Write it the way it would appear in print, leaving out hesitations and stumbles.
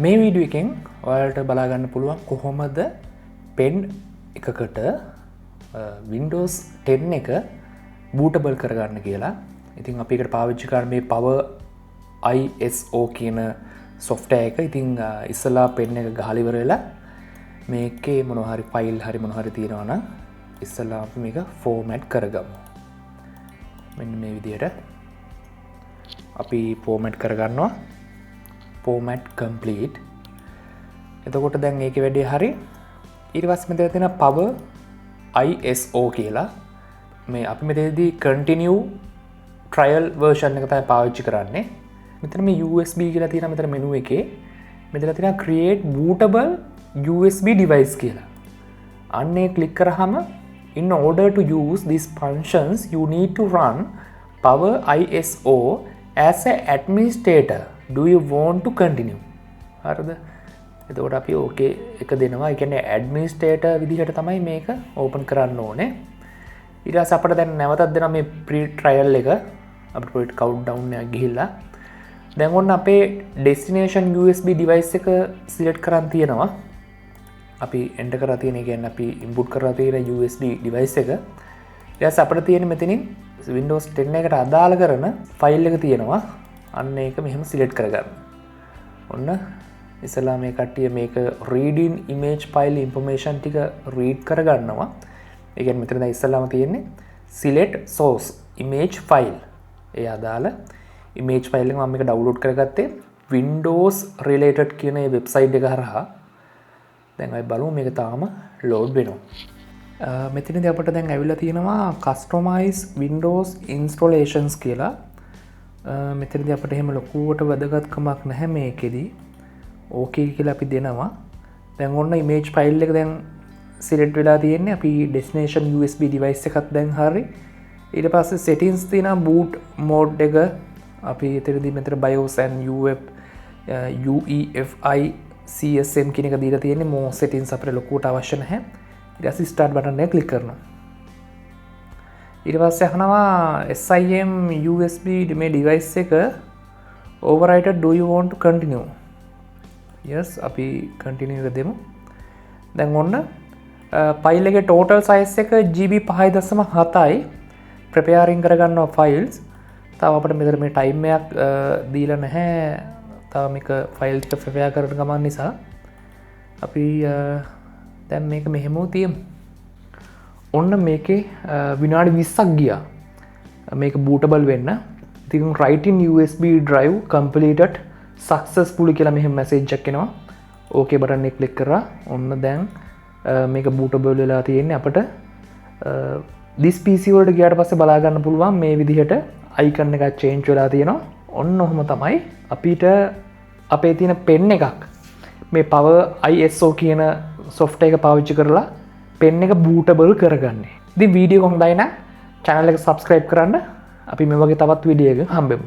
මේ වීඩියෝ එකෙන් ඔයාලට බලා ගන්න පුළුවන් කොහොමද පෙන් එකකට Windows 10 එක bootable කරගන්න කියලා. ඉතින් අපි එකට පාවිච්චි කරන මේ Power ISO කියන software එක. ඉතින් ඉස්සලා පෙන් එක ගහලා ඉවර වෙලා මේකේ මොනවා හරි ෆයිල් හරි මොනවා හරි තියෙනවා නම් ඉස්සලා අපි මේක format කරගමු. මෙන්න මේ විදිහට අපි format කරගන්නවා. format complete. එතකොට දැන් ඒකේ වැඩේ හරි. ඊට පස්සේ මෙතන තියෙන Power ISO කියලා මේ අපි මෙතනදී continue trial version එක තමයි පාවිච්චි කරන්නේ. මෙතන මේ USB කියලා තියෙනවා මෙතන menu එකේ. මෙතන තියෙනවා create bootable USB device කියලා. අන්නේ click කරාම in order to use these functions you need to run Power ISO as an administrator. Do you want to continue? හරිද? එතකොට අපි ඕකේ එක දෙනවා. ඒ කියන්නේ ඇඩ්මිනිස්ට්‍රේටර් විදිහට තමයි මේක ඕපන් කරන්න ඕනේ. ඊට පස්සේ අපිට දැන් නැවතත් දෙනවා මේ ප්‍රී ට්‍රයල් එක. අපිට පොඩි කවුන්ට්ඩවුන් එකක් ගිහිල්ලා දැන් ඔන්න අපේ ඩෙස්ටිනේෂන් USB device එක සිලෙක්ට් කරන් තියෙනවා. අපි එන්ටර් කරලා තියෙන, ඒ කියන්නේ අපි ඉන්පුට් කරලා තියෙන USB device එක. ඊට පස්සේ අපිට තියෙන මෙතනින් Windows 10 එකට අදාළ කරන ෆයිල් එක තියෙනවා. අන්න ඒක මෙහෙම සිලෙක්ට් කරගන්න. ඔන්න ඉස්සලා මේ කට්ටිය මේක reading image file information ටික read කරගන්නවා. ඒ කියන්නේ මෙතන දැන් ඉස්සලාම තියෙන්නේ select source image file. ඒ අදාළ image file එක මම මේක download කරගත්තේ Windows related කියන මේ website එක හරහා. දැන් අපි බලමු මේක තාම load වෙනවා. මෙතනදී අපිට දැන් ඇවිල්ලා තියෙනවා customize Windows installations කියලා. මෙතනදී අපිට එහෙම ලොකුවට වැදගත්කමක් නැහැ මේකෙදි. ඕකේ කියලා අපි දෙනවා. දැන් ඔන්න image file එක දැන් select වෙලා තියෙන්නේ. අපි destination USB device එකක් දැන් හරි. ඊට පස්සේ settings තියෙනවා boot mode එක. අපි එතනදී මෙතන BIOS and UEFI CSM කියන එක දීලා තියෙන්නේ. more settings අපිට ලොකුවට අවශ්‍ය නැහැ. ඊට පස්සේ start button එක click කරනවා. ඊට පස්සේ අහනවා SIM USB මේ device එක overwrite do you want to continue? yes අපි continue එක දෙමු. දැන් ඔන්න file එකේ total size එක GB 5.7යි. preparing කරගන්නවා files. තව අපිට මෙතන මේ time එකක් දීලා නැහැ. තව මේක file ටික prepare කරන ගමන් නිසා අපි දැන් මේක මෙහෙම තියමු. ඔන්න මේකේ විනාඩි 20ක් ගියා මේක bootable වෙන්න. ඉතින් writing USB drive completed successfully කියලා මෙහෙම message එකක් එනවා. okay button එක click කරා. ඔන්න දැන් මේක bootable වෙලා තියෙන්නේ. අපිට this PC වලට ගියාට පස්සේ බලා ගන්න පුළුවන් මේ විදිහට icon එකක් change වෙලා තියෙනවා. ඔන්න ඔහොම තමයි අපිට අපේ තියෙන pen එකක් මේ Power ISO කියන software එක පාවිච්චි කරලා pen එක bootable කරගන්නේ. ඉතින් වීඩියෝ එක හොඳයි නම් channel එක subscribe කරන්න. අපි මේ වගේ තවත් වීඩියෝ එකක හම්බෙමු.